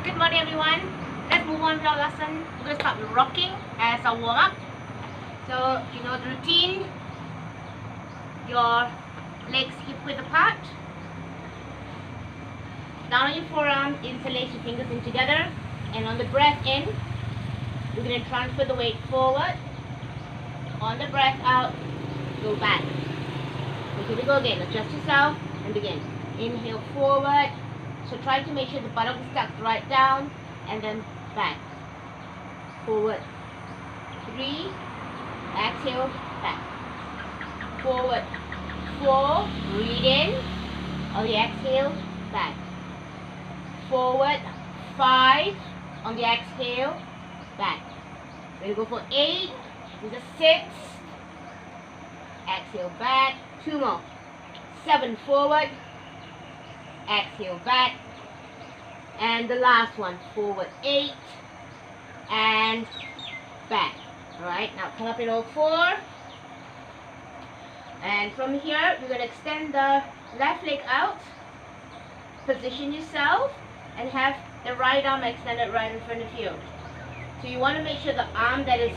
Good morning everyone. Let's move on with our lesson. We're going to start with rocking as a warm-up. So you know the routine. Your legs hip-width apart. Down on your forearm, interlace your fingers in together. And on the breath in, we're going to transfer the weight forward. On the breath out, go back. So here we go again. Adjust yourself and begin. Inhale forward. So try to make sure the buttock is tucked right down and then back. Forward. 3. Exhale. Back. Forward. 4. Breathe in. On the exhale. Back. Forward. 5. On the exhale. Back. We'll go for 8. This is 6. Exhale back. 2 more. 7 forward. Exhale back. And the last one. Forward 8. And back. Alright, now come up in all 4. And from here, we're going to extend the left leg out. Position yourself. And have the right arm extended right in front of you. So you want to make sure the arm that is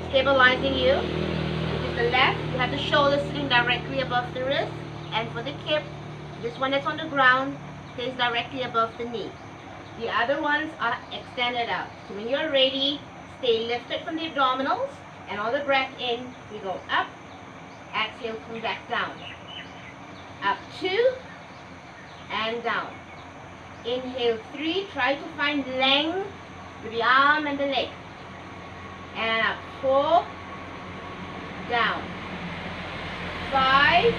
stabilizing you is the left. You have the shoulder sitting directly above the wrist. And for the hip, this one that's on the ground stays directly above the knee. The other ones are extended out. So when you're ready, stay lifted from the abdominals. And on the breath in, we go up. Exhale, come back down. Up 2 and down. Inhale 3. Try to find length with the arm and the leg. And up 4. Down. 5.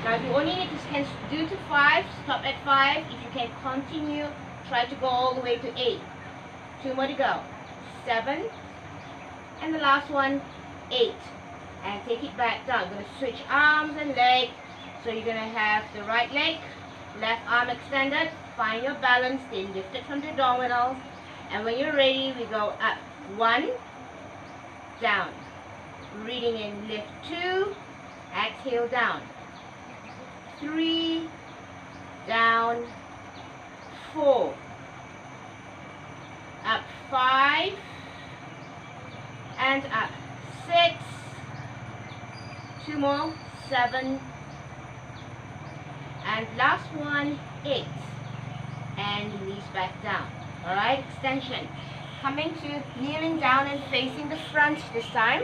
Now if you only need to do to 5, stop at 5. If you can continue, try to go all the way to 8. 2 more to go. 7. And the last one, 8. And take it back down. You're going to switch arms and legs. So you're going to have the right leg, left arm extended. Find your balance. Stay lifted from the abdominals. And when you're ready, we go up. 1. Down. Breathing in, lift 2. Exhale down. 3. Down. 4. Up 5. And up 6. 2 more. 7. And last one, 8. And release back down. Alright, extension. Coming to kneeling down and facing the front this time.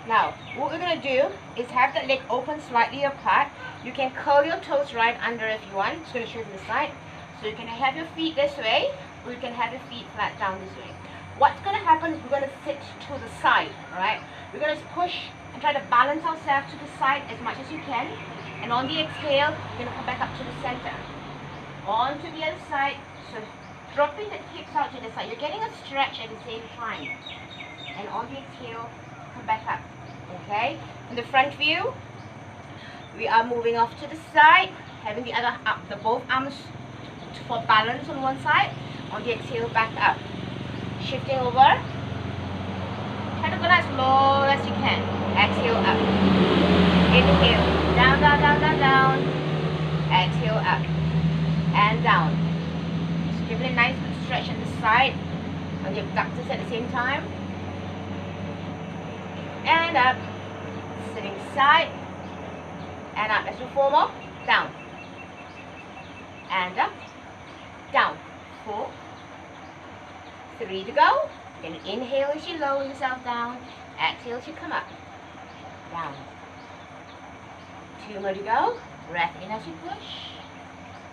Now, what we're going to do is have the leg open slightly apart. You can curl your toes right under if you want. Just going to show you the side. So you can have your feet this way, or you can have your feet flat down this way. What's going to happen is we're going to sit to the side. Alright, we're going to push and try to balance ourselves to the side as much as you can. And on the exhale, you're going to come back up to the center. On to the other side. So dropping the hips out to the side. You're getting a stretch at the same time. And on the exhale, come back up. Okay? In the front view, we are moving off to the side, having the other up, both arms for balance on one side. On the exhale, back up. Shifting over. Try to go as low as you can. Exhale up. Inhale. Down, down, down, down, down. Exhale up. And down. Just give it a nice good stretch on the side. On the abductors at the same time. And up. Sitting side. And up. Let's do 4 more. Down. And up. Down. 4. 3 to go. Then inhale as you lower yourself down. Exhale as you come up. Down. 2 more to go. Breath in as you push.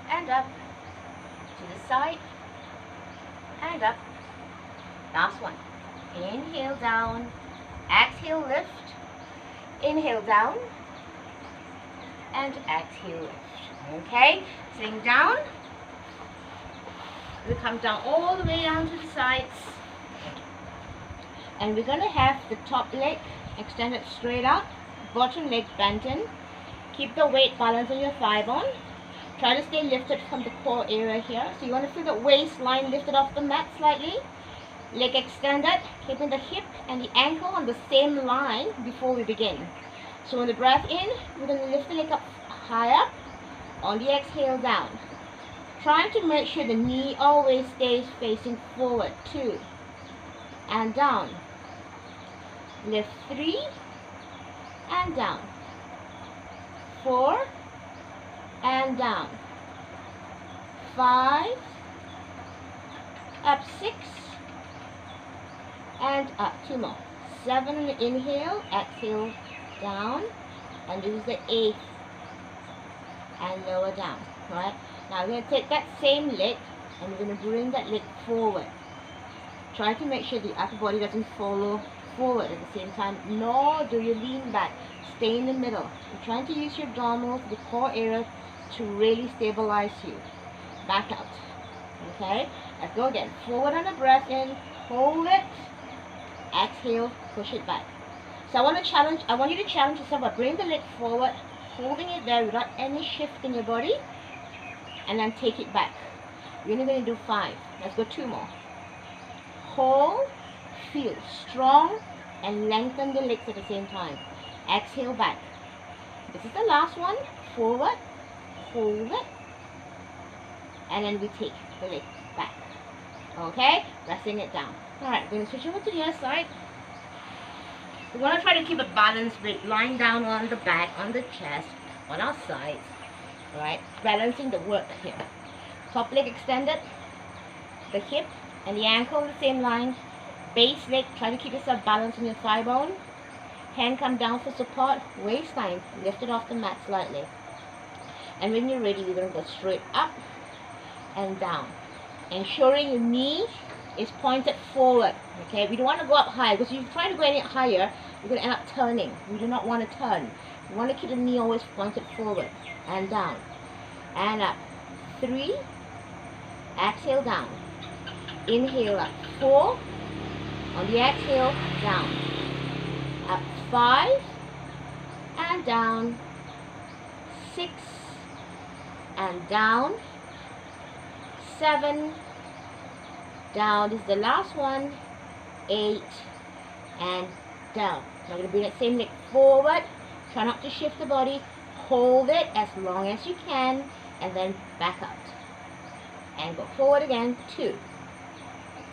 And up. To the side. And up. Last one. Inhale down. Exhale lift. Inhale down. And exhale lift. Okay. Sitting down. We come down all the way down to the sides. And we're going to have the top leg extended straight out. Bottom leg bent in. Keep the weight balanced on your thigh bone. Try to stay lifted from the core area here. So you want to feel the waistline lifted off the mat slightly. Leg extended, keeping the hip and the ankle on the same line before we begin. So on the breath in, we're going to lift the leg up higher. On the exhale, down. Trying to make sure the knee always stays facing forward. 2 and down. Lift 3 and down. 4 and down. 5, up 6 and up. 2 more. 7 on the inhale, exhale down, and this is the 8th, and lower down. Right? Now we're going to take that same leg and we're going to bring that leg forward. Try to make sure the upper body doesn't follow forward at the same time, nor do you lean back. Stay in the middle. You're trying to use your abdominals, the core area, to really stabilize you. Back out. Okay? Let's go again. Forward on the breath in. Hold it. Exhale. Push it back. So I want you to challenge yourself by bringing the leg forward, holding it there without any shift in your body, and then take it back. We're only going to do 5. Let's go 2 more. Hold. Feel strong and lengthen the legs at the same time. Exhale back. This is the last one. Forward. Hold it. And then we take the leg back. Okay? Resting it down. Alright, we're going to switch over to the other side. We want to try to keep a balanced weight lying down on the back, on the chest, on our sides. Alright? Balancing the work here. Top leg extended. The hip and the ankle in the same line. Base leg, try to keep yourself balanced on your thigh bone. Hand come down for support. Waistline, lift it off the mat slightly. And when you're ready, you're going to go straight up and down. Ensuring your knee is pointed forward. Okay, we don't want to go up high, because if you try to go any higher, you're going to end up turning. We do not want to turn. You want to keep the knee always pointed forward and down. And up. 3. Exhale down. Inhale up. 4. On the exhale, down. Up 5 and down. 6 and down. 7 down. This is the last one. 8 and down. Now I'm going to bring that same leg forward. Try not to shift the body. Hold it as long as you can, and then back out. And go forward again. 2.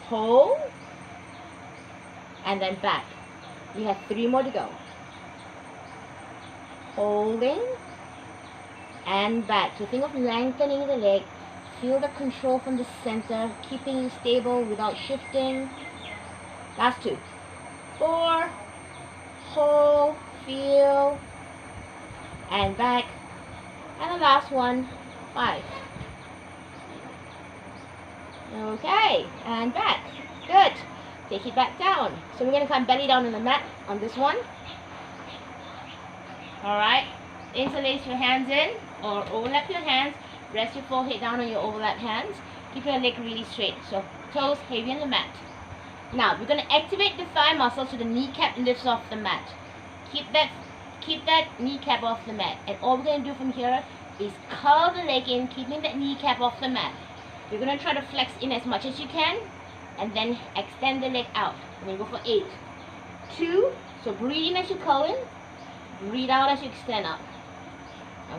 Hold. And then back. We have 3 more to go. Holding and back. So think of lengthening the leg. Feel the control from the center, keeping you stable without shifting. Last 2. 4. Hold. Feel. And back. And the last one. 5. Okay. And back. Good. Take it back down. So we're going to come belly down on the mat on this one. Alright. Interlace your hands in or overlap your hands. Rest your forehead down on your overlap hands. Keep your leg really straight. So toes heavy on the mat. Now we're going to activate the thigh muscle so the kneecap lifts off the mat. Keep that kneecap off the mat. And all we're going to do from here is curl the leg in, keeping that kneecap off the mat. You're going to try to flex in as much as you can, and then extend the leg out. And then go for 8. 2. So breathe in as you curl in. Breathe out as you extend out.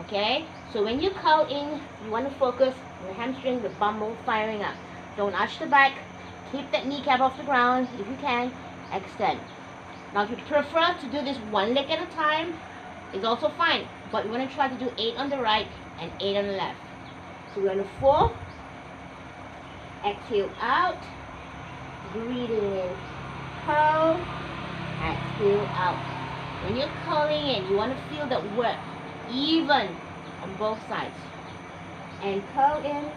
Okay? So when you curl in, you want to focus on the hamstring, the bum bone firing up. Don't arch the back. Keep that kneecap off the ground. If you can, extend. Now if you prefer to do this one leg at a time, it's also fine. But we want to try to do 8 on the right and 8 on the left. So we're on the 4. Exhale out. Breathing in, curl, exhale out. When you're curling in, you want to feel the work even on both sides. And curl in,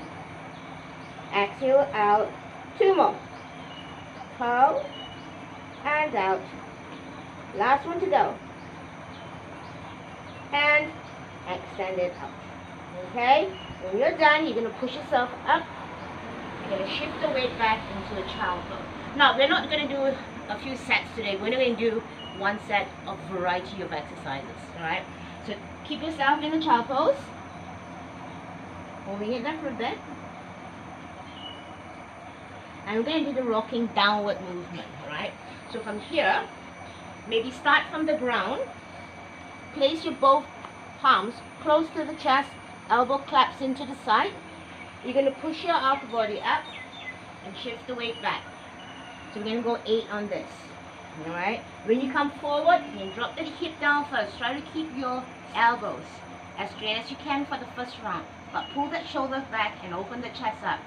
exhale out. 2 more. Curl and out. Last one to go. And extend it out. Okay? When you're done, you're going to push yourself up. You're going to shift the weight back into a child pose. Now, we're not going to do a few sets today. We're going to do one set of variety of exercises. Alright? So, keep yourself in the child pose. Holding it there for a bit. And we're going to do the rocking downward movement. Alright? So, from here, maybe start from the ground. Place your both palms close to the chest. Elbow claps into the side. you're going to push your upper body up and shift the weight back. So we're going to go 8 on this. Alright? When you come forward, you can drop the hip down first. Try to keep your elbows as straight as you can for the first round. But pull that shoulder back and open the chest up.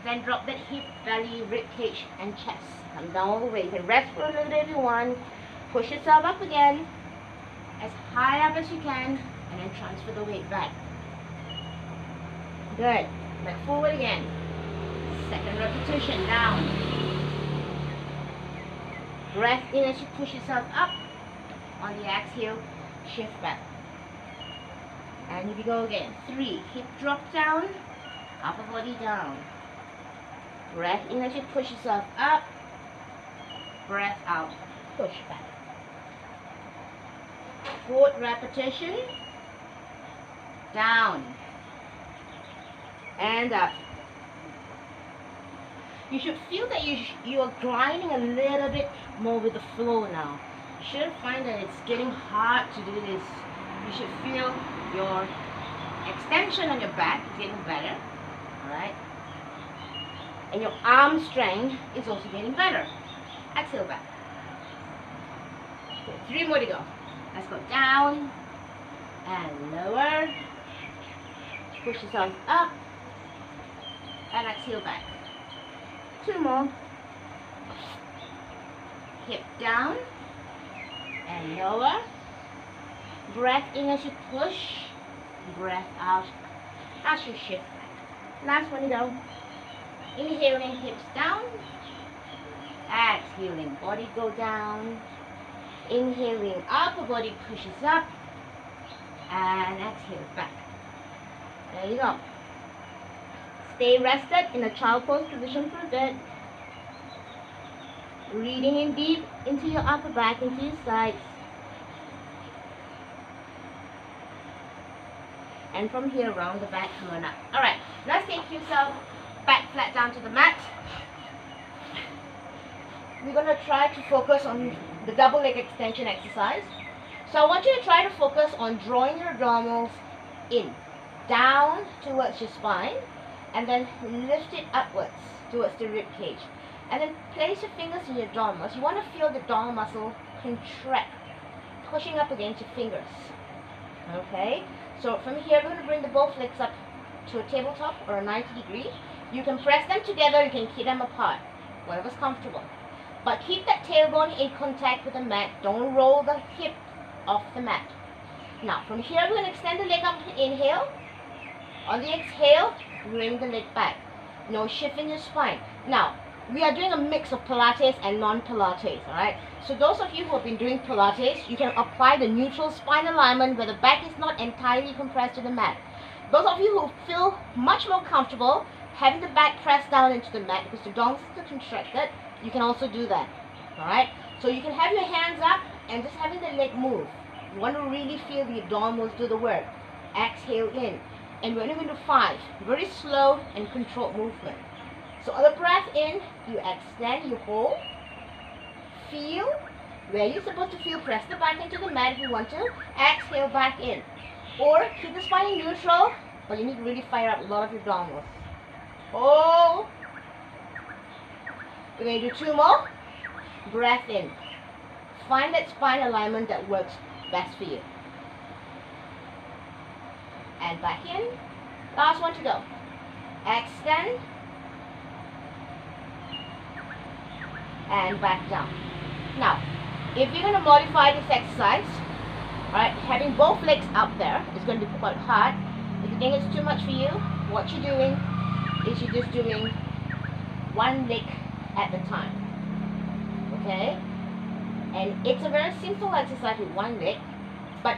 Then drop that hip, belly, rib cage, and chest. Come down all the way. You can rest for a little bit if you want. Push yourself up again, as high up as you can, and then transfer the weight back. Good. Back forward again. Second repetition, down. Breath in as you push yourself up. On the exhale, shift back. And here we go again. 3, hip drop down, upper body down. Breath in as you push yourself up. Breath out, push back. 4th repetition. Down. And up. You should feel that you are grinding a little bit more with the flow now. You shouldn't find that it's getting hard to do this. You should feel your extension on your back is getting better. Alright? And your arm strength is also getting better. Exhale back. Okay, 3 more to go. Let's go down and lower. Push yourself up and exhale back. 2 more. Hip down and lower. Breath in as you push. Breath out as you shift back. Last one to go. Inhaling, hips down. Exhaling, body go down. Inhaling, upper body pushes up. And exhale back. There you go. Stay rested in a child pose position for a bit. Breathing in deep into your upper back, into your sides. And from here, round the back, come on up. Alright, let's take yourself back flat down to the mat. We're going to try to focus on the double leg extension exercise. So I want you to try to focus on drawing your abdominals in, down towards your spine, and then lift it upwards towards the rib cage. And then place your fingers in your abdominals. You want to feel the abdominal muscle contract, pushing up against your fingers. Okay? So from here, we're going to bring the both legs up to a tabletop or a 90 degree. You can press them together, you can keep them apart, whatever's comfortable. But keep that tailbone in contact with the mat. Don't roll the hip off the mat. Now, from here, we're going to extend the leg up. Inhale. On the exhale, bring the leg back. No shift in your spine. Now, we are doing a mix of Pilates and non-Pilates, alright? So those of you who have been doing Pilates, you can apply the neutral spine alignment where the back is not entirely compressed to the mat. Those of you who feel much more comfortable having the back pressed down into the mat because the abdominals are contracted, you can also do that, alright? So you can have your hands up and just having the leg move. You want to really feel the abdominals do the work. Exhale in. And we're going to do 5. Very slow and controlled movement. So on the breath in, you extend, you hold. Feel where you're supposed to feel. Press the back into the mat if you want to. Exhale back in. Or keep the spine in neutral, but you need to really fire up a lot of your abdominals. Hold. We're going to do 2 more. Breath in. Find that spine alignment that works best for you. And back in. Last one to go. Extend. And back down. Now, if you're going to modify this exercise, right, having both legs up there is going to be quite hard. If you think it's too much for you, what you're doing is you're just doing 1 leg at a time. Okay? And it's a very simple exercise with 1 leg, but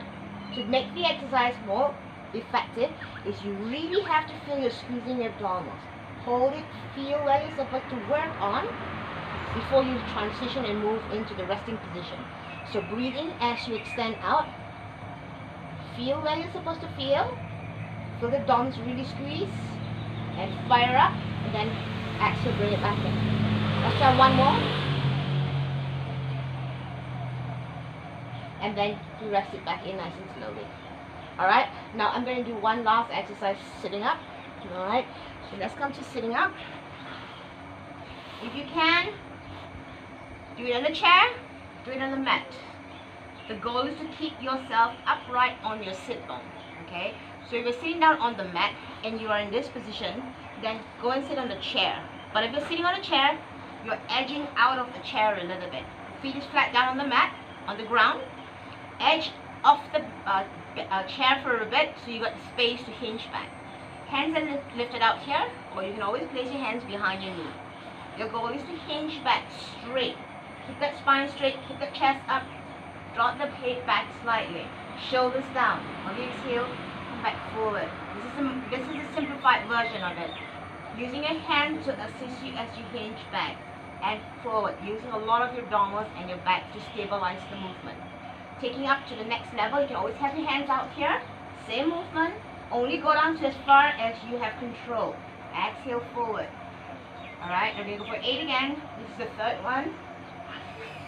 to make the exercise more effective is you really have to feel you're squeezing your abdominals. Hold it, feel where you're supposed to work on before you transition and move into the resting position. So breathe in as you extend out. Feel where you're supposed to feel. Feel the abdominals really squeeze. And fire up. And then exhale, bring it back in. Let's try 1 more. And then you rest it back in nice and slowly. Alright, now I'm going to do 1 last exercise sitting up. Alright, so let's come to sitting up. If you can, do it on a chair, do it on the mat. The goal is to keep yourself upright on your sit bone. Okay, so if you're sitting down on the mat and you are in this position, then go and sit on the chair. But if you're sitting on a chair, you're edging out of the chair a little bit. Feet is flat down on the mat, on the ground. Edge off the chair for a bit so you got the space to hinge back. Hands are lifted out here, or you can always place your hands behind your knee. Your goal is to hinge back straight. Keep that spine straight, keep the chest up, drop the head back slightly. Shoulders down. On the exhale, come back forward. This is a simplified version of it. Using your hand to assist you as you hinge back and forward. Using a lot of your abdominals and your back to stabilize the movement. Taking up to the next level, you can always have your hands out here. Same movement. Only go down to as far as you have control. Exhale forward. Alright, now we're going to go for 8 again. This is the third one.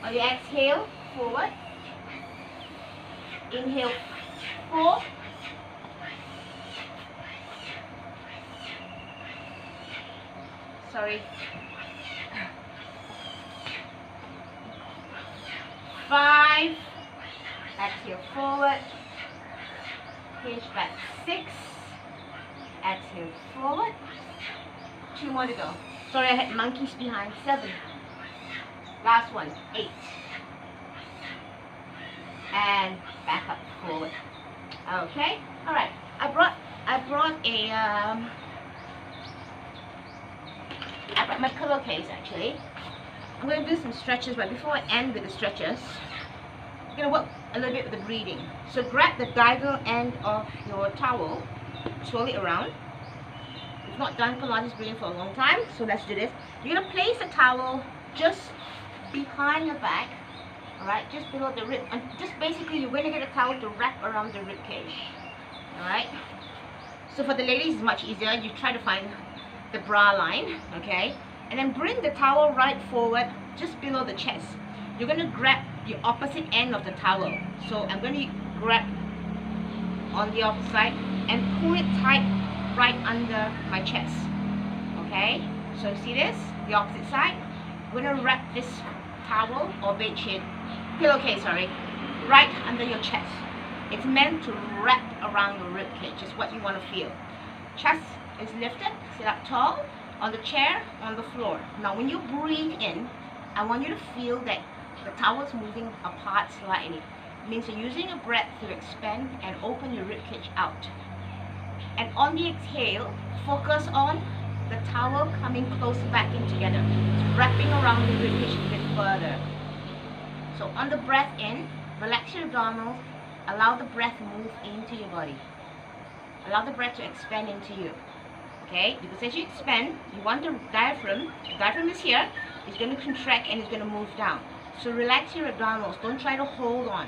On the exhale, forward. Inhale, 4. Sorry. 5. Exhale forward. Hinge back. 6. Exhale forward. 2 more to go. Sorry, I had monkeys behind. 7. Last one. 8. And back up forward. Okay. All right. I brought my pillowcase actually. I'm going to do some stretches, but before I end with the stretches, I'm going to work a little bit with the breathing. So grab the diagonal end of your towel, swirl it around. We've not done Pilates breathing for a long time, so let's do this. You're going to place the towel just behind your back, alright, just below the rib, and just basically you're going to get the towel to wrap around the rib cage, alright. So for the ladies it's much easier. You try to find the bra line, okay, and then bring the towel right forward just below the chest. You're going to grab the opposite end of the towel. So I'm going to grab on the opposite side and pull it tight right under my chest, okay. So see this, the opposite side. I'm going to wrap this towel or bed sheet, pillowcase, sorry, right under your chest. It's meant to wrap around your rib cage. Is what you want to feel. Chest is lifted, sit up tall, on the chair, on the floor. Now when you breathe in, I want you to feel that the towel is moving apart slightly. It means you're using your breath to expand and open your rib cage out. And on the exhale, focus on the towel coming closer back in together. It's wrapping around the rib cage a bit further. So on the breath in, relax your abdominals, allow the breath move into your body. Allow the breath to expand into you. Okay, because as you expand, you want the diaphragm is here, it's going to contract and it's going to move down. So relax your abdominals, don't try to hold on.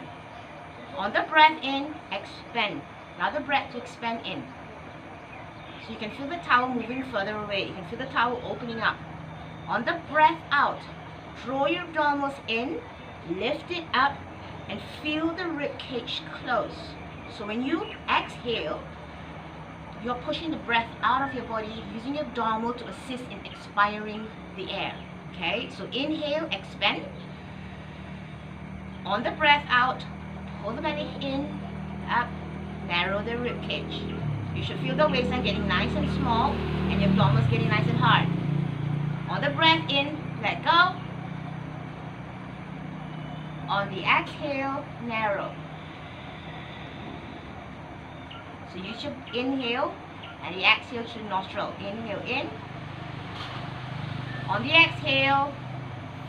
On the breath in, expand. Allow the breath to expand in. So you can feel the towel moving further away. You can feel the towel opening up. On the breath out, draw your abdominals in, lift it up, and feel the rib cage close. So when you exhale, you're pushing the breath out of your body, using your abdominal to assist in expiring the air. Okay, so inhale, expand. On the breath out, pull the belly in, up, narrow the rib cage. You should feel the waistline getting nice and small and your abdominals getting nice and hard. On the breath in, let go. On the exhale, narrow. So use your inhale and the exhale through nostril. Inhale in. On the exhale,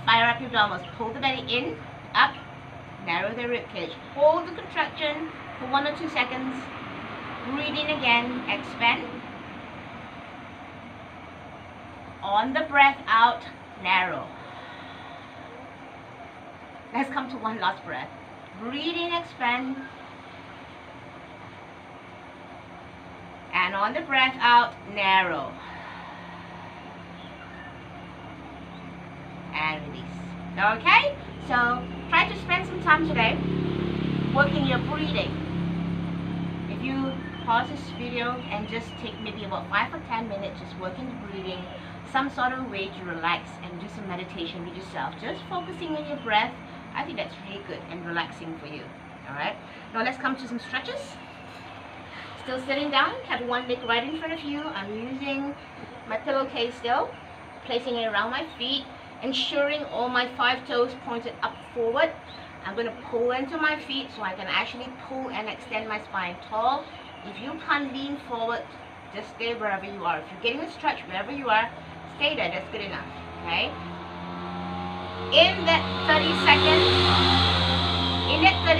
fire up your abdominals. Pull the belly in, up, narrow the rib cage. Hold the contraction for 1 or 2 seconds. Breathe in again, expand. On the breath out, narrow. Let's come to one last breath. Breathe in, expand. And on the breath out, narrow. And release. Okay? So try to spend some time today working your breathing. If you pause this video and just take maybe about 5 or 10 minutes just working the breathing, some sort of way to relax and do some meditation with yourself. Just focusing on your breath. I think that's really good and relaxing for you. Alright, now let's come to some stretches. Still sitting down, have one leg right in front of you. I'm using my pillowcase still, placing it around my feet, ensuring all my 5 toes pointed up forward. I'm going to pull into my feet so I can actually pull and extend my spine tall. If you can't lean forward, just stay wherever you are. If you're getting a stretch wherever you are, stay there. That's good enough. Okay? In that 30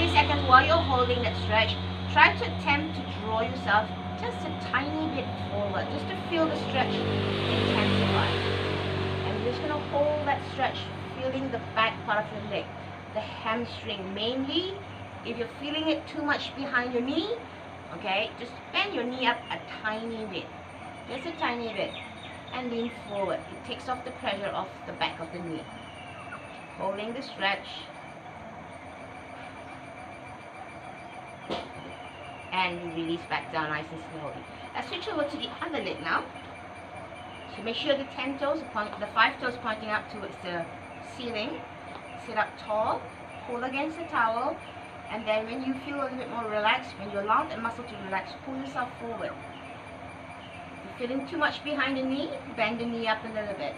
seconds while you're holding that stretch, try to attempt to draw yourself just a tiny bit forward, just to feel the stretch intensify. And you're just going to hold that stretch, feeling the back part of your leg, the hamstring mainly. If you're feeling it too much behind your knee, okay, just bend your knee up a tiny bit, just a tiny bit, and lean forward. It takes off the pressure off the back of the knee. Holding the stretch, and you release back down nice and slowly. Let's switch over to the other leg now. So make sure the 5 toes pointing up towards the ceiling. Sit up tall, pull against the towel, and then when you feel a little bit more relaxed, when you allow that muscle to relax, pull yourself forward. If you're feeling too much behind the knee, bend the knee up a little bit.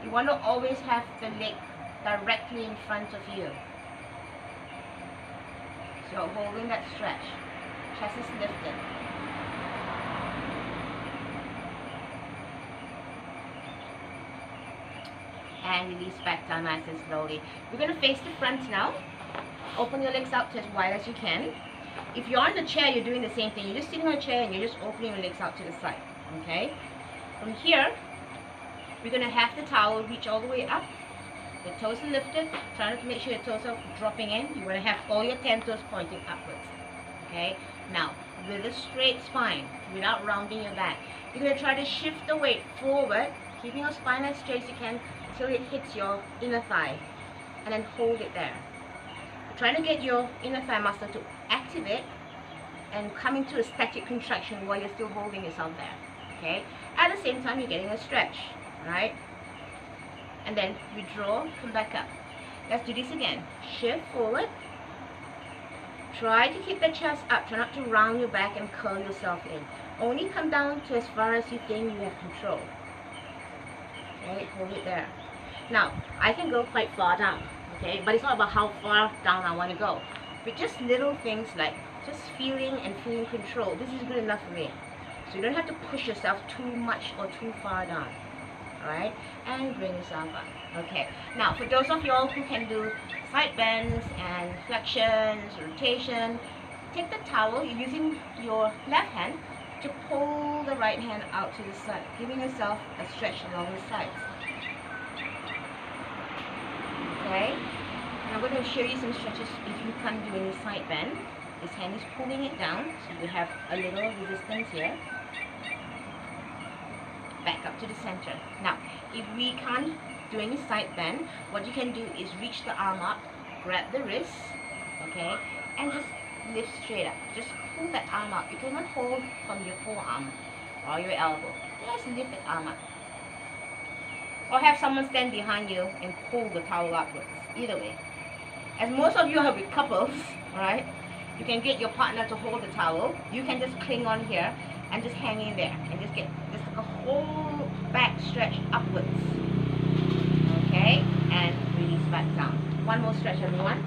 You want to always have the leg directly in front of you. So holding that stretch, chest is lifted. And release back down nice and slowly. We're going to face the front now. Open your legs out to as wide as you can. If you're on the chair, you're doing the same thing. You're just sitting on a chair and you're just opening your legs out to the side. Okay? From here, we're going to have the towel reach all the way up. The toes are lifted. Try to make sure your toes are dropping in. You want to have all your 10 toes pointing upwards. Okay? Now, with a straight spine, without rounding your back, you're going to try to shift the weight forward, keeping your spine as straight as you can until it hits your inner thigh, and then hold it there. Try to get your inner thigh muscle to activate and come into a static contraction while you're still holding yourself there. Okay? At the same time, you're getting a stretch, right? And then withdraw, come back up. Let's do this again. Shift forward. Try to keep the chest up. Try not to round your back and curl yourself in. Only come down to as far as you think you have control. Okay, hold it there. Now, I can go quite far down, okay? But it's not about how far down I want to go. But just little things like just feeling and feeling control. This is good enough for me. So you don't have to push yourself too much or too far down. Alright? And bring yourself up. Okay. Now, for those of y'all who can do side bends and flexions, rotation, take the towel, you're using your left hand to pull the right hand out to the side, giving yourself a stretch along the sides. Okay? And I'm going to show you some stretches if you can't do any side bend. This hand is pulling it down, so you have a little resistance here. Back up to the center. Now, if we can't do any side bend, what you can do is reach the arm up, grab the wrist, okay, and just lift straight up. Just pull that arm up. You cannot hold from your forearm or your elbow. Just lift the arm up. Or have someone stand behind you and pull the towel upwards. Either way. As most of you are with couples, right, you can get your partner to hold the towel. You can just cling on here and just hang in there and just get just like a whole back stretch upwards. Okay, and release back down. One more stretch, everyone.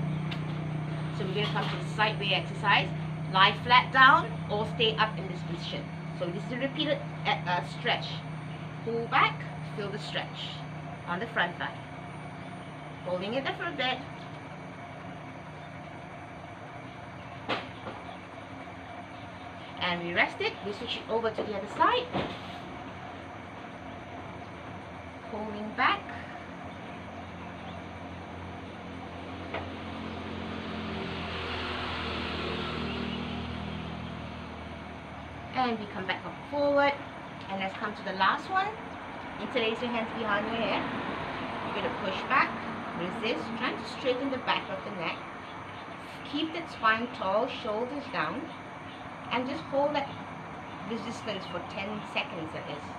So we're going to come to the sideway exercise. Lie flat down or stay up in this position. So this is a repeated stretch. Pull back, feel the stretch on the front thigh. Holding it there for a bit. And we rest it. We switch it over to the other side. Pulling back. And we come back up forward. And let's come to the last one. Interlace your hands behind your head. You're going to push back, resist, trying to straighten the back of the neck. Keep that spine tall, shoulders down. And just hold that resistance for 10 seconds at least.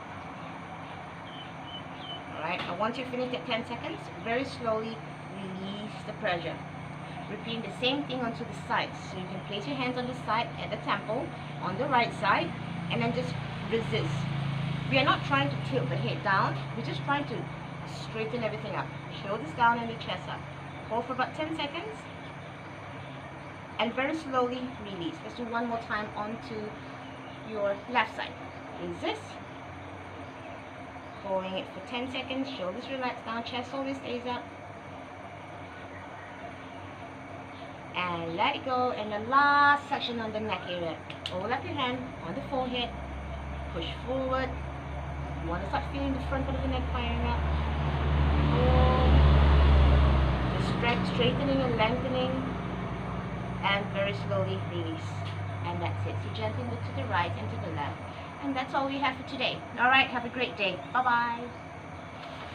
Alright, and once you finish at 10 seconds, very slowly release the pressure. Repeating the same thing onto the sides. So you can place your hands on the side at the temple, on the right side, and then just resist. We are not trying to tilt the head down, we're just trying to straighten everything up. Shoulders down and the chest up. Hold for about 10 seconds. And very slowly release. Let's do one more time onto your left side. Resist. Holding it for 10 seconds. Shoulders relax down. Chest always stays up. And let it go. And the last section on the neck area. Hold up your hand on the forehead. Push forward. You want to start feeling the front part of the neck firing up. Hold. Just straightening and lengthening. And very slowly release. And that's it. So gently look to the right and to the left. And that's all we have for today. Alright, have a great day. Bye-bye.